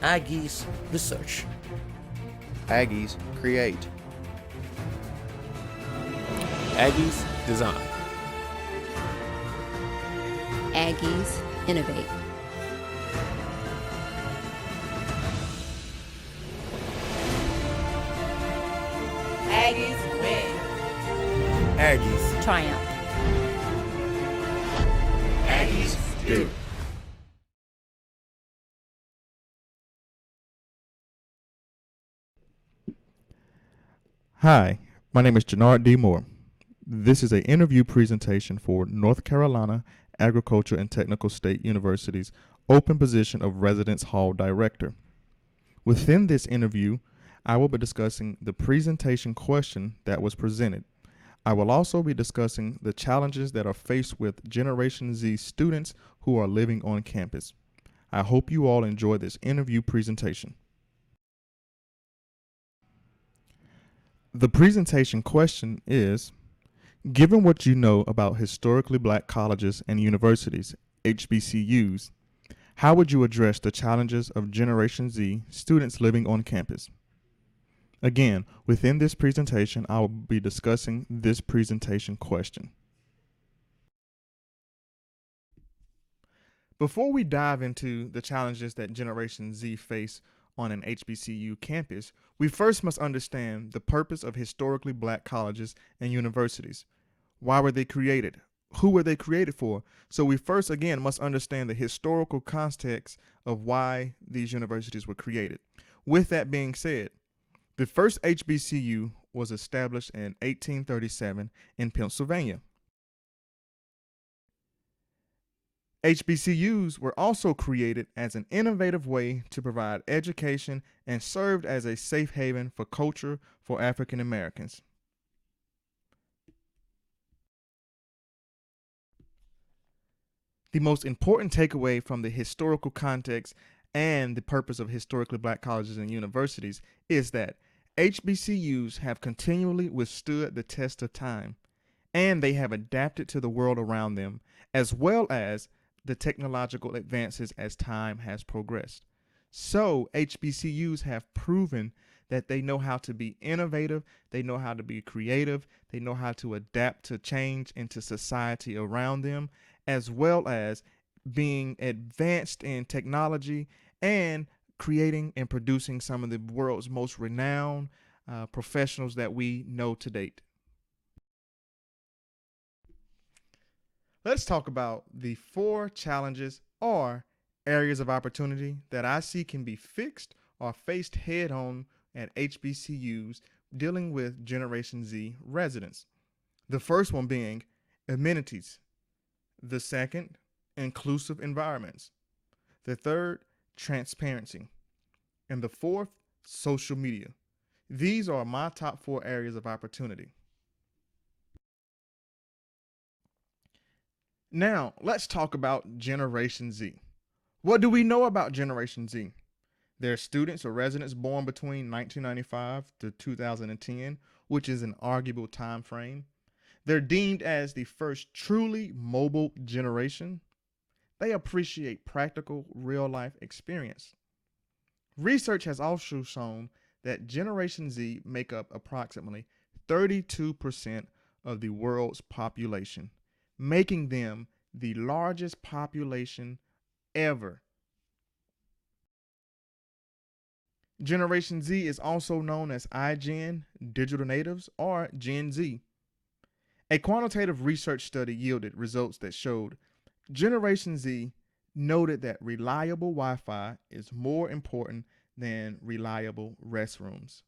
Aggies Research. Aggies create. Aggies design. Aggies innovate. Aggies win. Aggies Triumph. Aggies do. Hi, my name is Jenard D. Moore. This is an interview presentation for North Carolina Agriculture and Technical State University's open position of Residence Hall Director. Within this interview, I will be discussing the presentation question that was presented. I will also be discussing the challenges that are faced with Generation Z students who are living on campus. I hope you all enjoy this interview presentation. The presentation question is, given what you know about historically black colleges and universities, HBCUs, how would you address the challenges of Generation Z students living on campus? Again, within this presentation, I will be discussing this presentation question. Before we dive into the challenges that Generation Z face on an HBCU campus, we first must understand the purpose of historically black colleges and universities. Why were they created? Who were they created for? So we first, again, must understand the historical context of why these universities were created. With that being said, the first HBCU was established in 1837 in Pennsylvania. HBCUs were also created as an innovative way to provide education and served as a safe haven for culture for African Americans. The most important takeaway from the historical context and the purpose of historically black colleges and universities is that HBCUs have continually withstood the test of time, and they have adapted to the world around them, as well as the technological advances as time has progressed. So HBCUs have proven that they know how to be innovative, they know how to be creative, they know how to adapt to change into society around them, as well as being advanced in technology and creating and producing some of the world's most renowned professionals that we know to date. Let's talk about the 4 challenges or areas of opportunity that I see can be fixed or faced head on at HBCUs dealing with Generation Z residents. The first one being amenities. The second, inclusive environments. The third, transparency. And the fourth, social media. These are my top 4 areas of opportunity. Now, let's talk about Generation Z. What do we know about Generation Z? They're students or residents born between 1995 to 2010, which is an arguable time frame. They're deemed as the first truly mobile generation. They appreciate practical, real-life experience. Research has also shown that Generation Z make up approximately 32% of the world's population, making them the largest population ever. Generation Z is also known as iGen, digital natives, or Gen Z. A quantitative research study yielded results that showed Generation Z noted that reliable Wi-Fi is more important than reliable restrooms.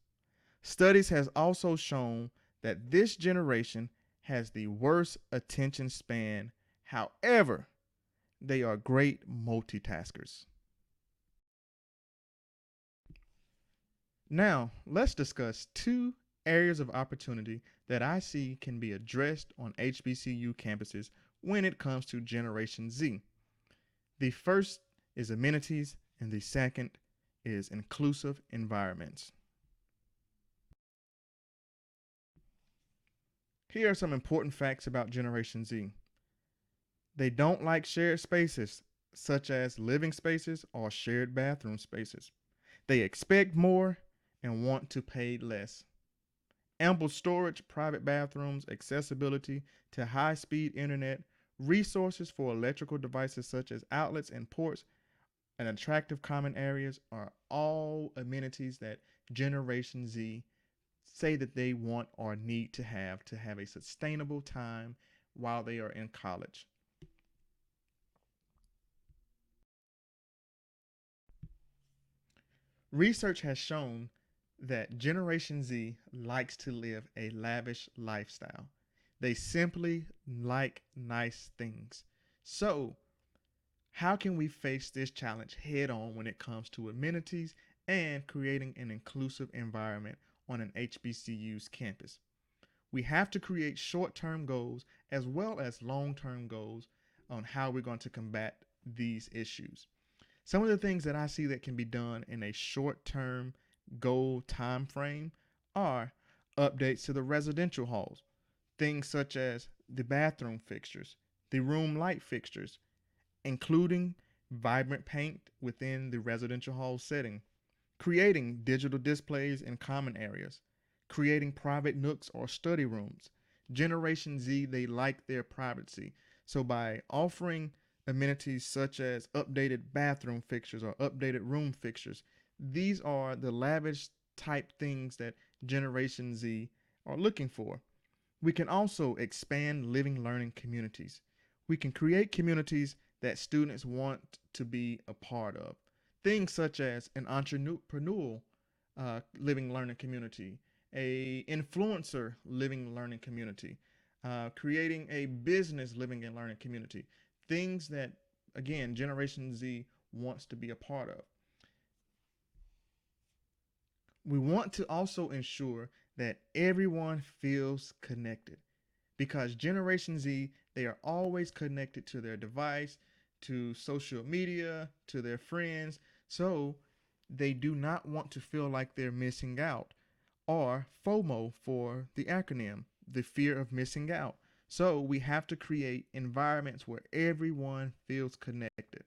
Studies has also shown that this generation has the worst attention span. However, they are great multitaskers. Now, let's discuss 2 areas of opportunity that I see can be addressed on HBCU campuses when it comes to Generation Z. The first is amenities, and the second is inclusive environments. Here are some important facts about Generation Z. They don't like shared spaces, such as living spaces or shared bathroom spaces. They expect more and want to pay less. Ample storage, private bathrooms, accessibility to high speed internet, resources for electrical devices such as outlets and ports, and attractive common areas are all amenities that Generation Z say that they want or need to have a sustainable time while they are in college. Research has shown that Generation Z likes to live a lavish lifestyle. They simply like nice things. So, how can we face this challenge head on when it comes to amenities and creating an inclusive environment on an HBCU's campus? We have to create short term goals as well as long term goals on how we're going to combat these issues. Some of the things that I see that can be done in a short term goal time frame are updates to the residential halls, things such as the bathroom fixtures, the room light fixtures, including vibrant paint within the residential hall setting, creating digital displays in common areas, creating private nooks or study rooms. Generation Z, they like their privacy. So by offering amenities such as updated bathroom fixtures or updated room fixtures, these are the lavish type things that Generation Z are looking for. We can also expand living learning communities. We can create communities that students want to be a part of. Things such as an entrepreneurial living learning community, a influencer living learning community, creating a business living and learning community. Things that, again, Generation Z wants to be a part of. We want to also ensure that everyone feels connected because Generation Z, they are always connected to their device, to social media, to their friends. So they do not want to feel like they're missing out, or FOMO for the acronym, the fear of missing out. So we have to create environments where everyone feels connected.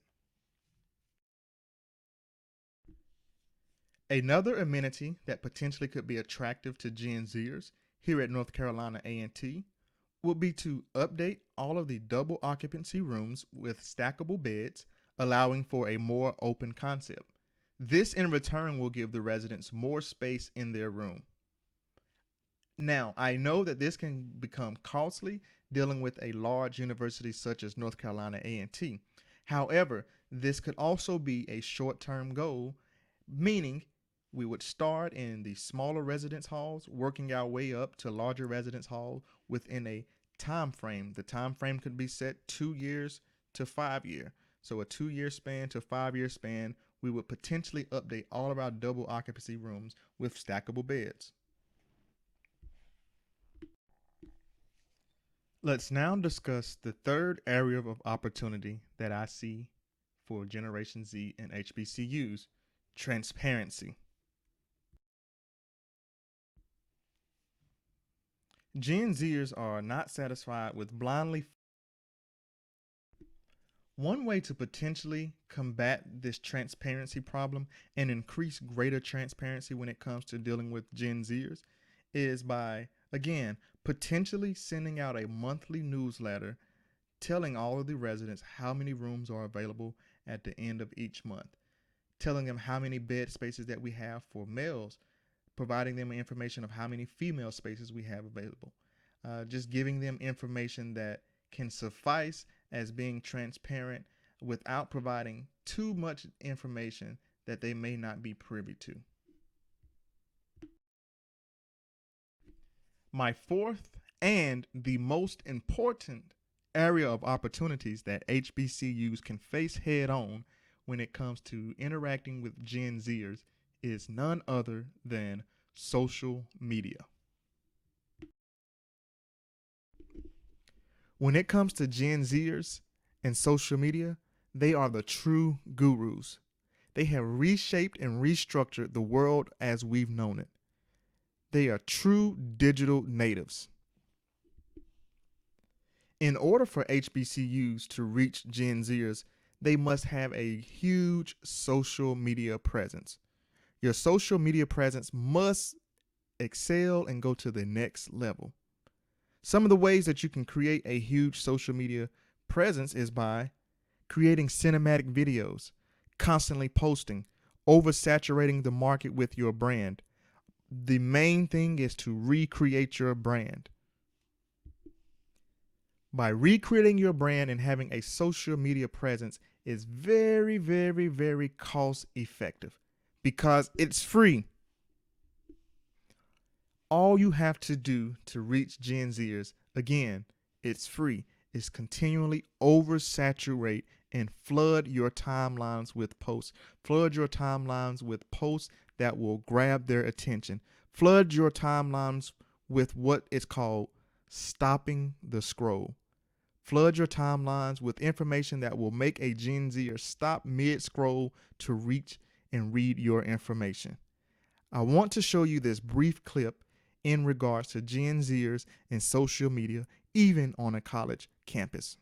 Another amenity that potentially could be attractive to Gen Zers here at North Carolina A&T would be to update all of the double occupancy rooms with stackable beds, allowing for a more open concept. This in return will give the residents more space in their room. Now, I know that this can become costly dealing with a large university such as North Carolina A&T. However, this could also be a short-term goal, meaning we would start in the smaller residence halls, working our way up to larger residence hall within a time frame. The time frame could be set 2 years to 5 year. So a 2-year span to 5-year span, we would potentially update all of our double occupancy rooms with stackable beds. Let's now discuss the third area of opportunity that I see for Generation Z and HBCUs, transparency. Gen Zers are not satisfied with blindly. One way to potentially combat this transparency problem and increase greater transparency when it comes to dealing with Gen Zers is by, again, potentially sending out a monthly newsletter telling all of the residents how many rooms are available at the end of each month, telling them how many bed spaces that we have for males, providing them information of how many female spaces we have available, just giving them information that can suffice as being transparent without providing too much information that they may not be privy to. My fourth and the most important area of opportunities that HBCUs can face head on when it comes to interacting with Gen Zers is none other than social media. When it comes to Gen Zers and social media, they are the true gurus. They have reshaped and restructured the world as we've known it. They are true digital natives. In order for HBCUs to reach Gen Zers, they must have a huge social media presence. Your social media presence must excel and go to the next level. Some of the ways that you can create a huge social media presence is by creating cinematic videos, constantly posting, oversaturating the market with your brand. The main thing is to recreate your brand. By recreating your brand and having a social media presence is very, very, very cost effective because it's free. All you have to do to reach Gen Zers, again, it's free, is continually oversaturate and flood your timelines with posts. Flood your timelines with posts that will grab their attention. Flood your timelines with what is called stopping the scroll. Flood your timelines with information that will make a Gen Zer stop mid-scroll to reach and read your information. I want to show you this brief clip in regards to Gen Zers and social media, even on a college campus.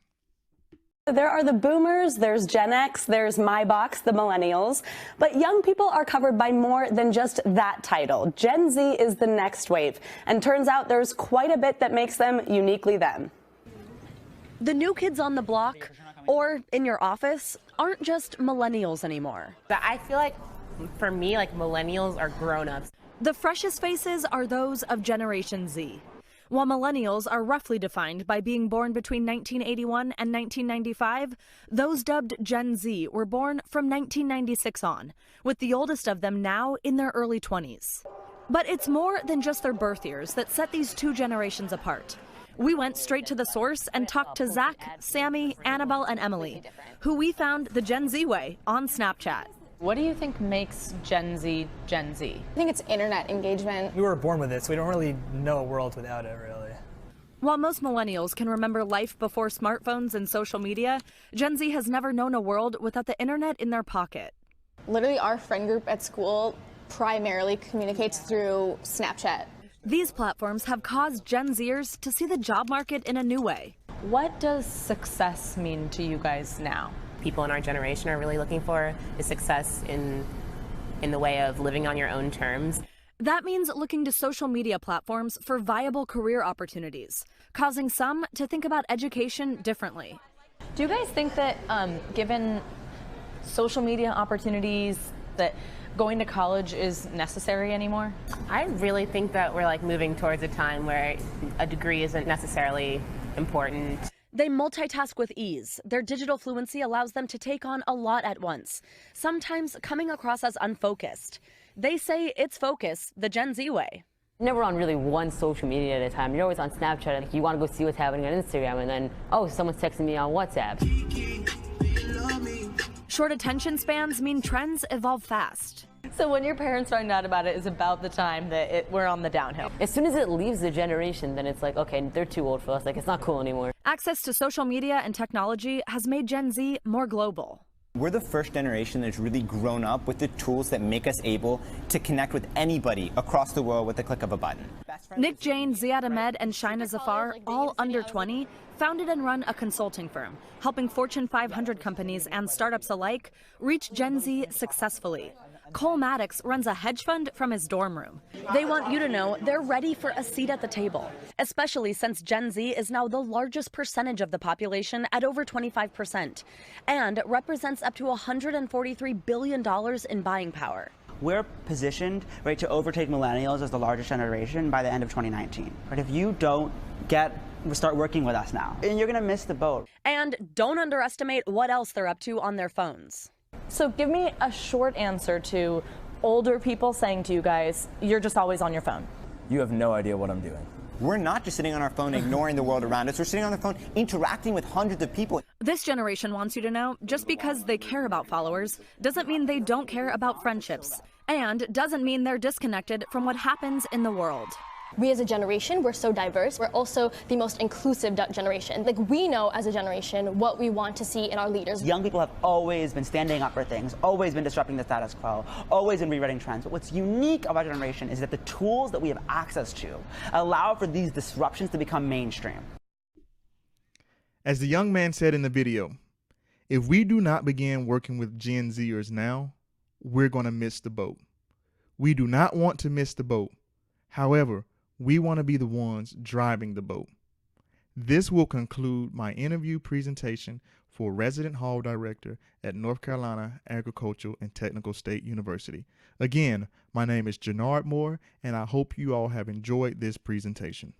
There are the boomers, there's Gen X, there's my box, the millennials, but young people are covered by more than just that title. Gen Z is the next wave, and turns out there's quite a bit that makes them uniquely them. The new kids on the block or in your office aren't just millennials anymore. But I feel like, for me, like millennials are grown-ups. The freshest faces are those of Generation Z. While millennials are roughly defined by being born between 1981 and 1995, those dubbed Gen Z were born from 1996 on, with the oldest of them now in their early 20s. But it's more than just their birth years that set these two generations apart. We went straight to the source and talked to Zach, Sammy, Annabelle, and Emily, who we found the Gen Z way on Snapchat. What do you think makes Gen Z Gen Z? I think it's internet engagement. We were born with it, so we don't really know a world without it, really. While most millennials can remember life before smartphones and social media, Gen Z has never known a world without the internet in their pocket. Literally, our friend group at school primarily communicates through Snapchat. These platforms have caused Gen Zers to see the job market in a new way. What does success mean to you guys now? People in our generation are really looking for is success in the way of living on your own terms. That means looking to social media platforms for viable career opportunities, causing some to think about education differently. Do you guys think that given social media opportunities that going to college is necessary anymore? I really think that we're like moving towards a time where a degree isn't necessarily important. They multitask with ease. Their digital fluency allows them to take on a lot at once, sometimes coming across as unfocused. They say it's focus the Gen Z way. Never on really one social media at a time. You're always on Snapchat, like you want to go see what's happening on Instagram, and then, oh, someone's texting me on WhatsApp. Short attention spans mean trends evolve fast. So when your parents find out about it is about the time that we're on the downhill. As soon as it leaves the generation, then it's like, okay, they're too old for us. Like, it's not cool anymore. Access to social media and technology has made Gen Z more global. We're the first generation that's really grown up with the tools that make us able to connect with anybody across the world with the click of a button. Nick, Jane, Ziad Ahmed, and Shaina Zafar, all under 20, founded and run a consulting firm, helping Fortune 500 companies and startups alike reach Gen Z successfully. Cole Maddox runs a hedge fund from his dorm room. They want you to know they're ready for a seat at the table, especially since Gen Z is now the largest percentage of the population at over 25% and represents up to $143 billion in buying power. We're positioned, right, to overtake millennials as the largest generation by the end of 2019. But if you don't start working with us now, and you're going to miss the boat. And don't underestimate what else they're up to on their phones. So give me a short answer to older people saying to you guys, you're just always on your phone. You have no idea what I'm doing. We're not just sitting on our phone ignoring the world around us. We're sitting on our phone interacting with hundreds of people. This generation wants you to know just because they care about followers doesn't mean they don't care about friendships, and doesn't mean they're disconnected from what happens in the world. We as a generation, we're so diverse. We're also the most inclusive generation. Like, we know as a generation what we want to see in our leaders. Young people have always been standing up for things, always been disrupting the status quo, always been rewriting trends. But what's unique about our generation is that the tools that we have access to allow for these disruptions to become mainstream. As the young man said in the video, if we do not begin working with Gen Zers now, we're going to miss the boat. We do not want to miss the boat. However, we want to be the ones driving the boat. This will conclude my interview presentation for Resident Hall Director at North Carolina Agricultural and Technical State University. Again, my name is Jenard Moore, and I hope you all have enjoyed this presentation.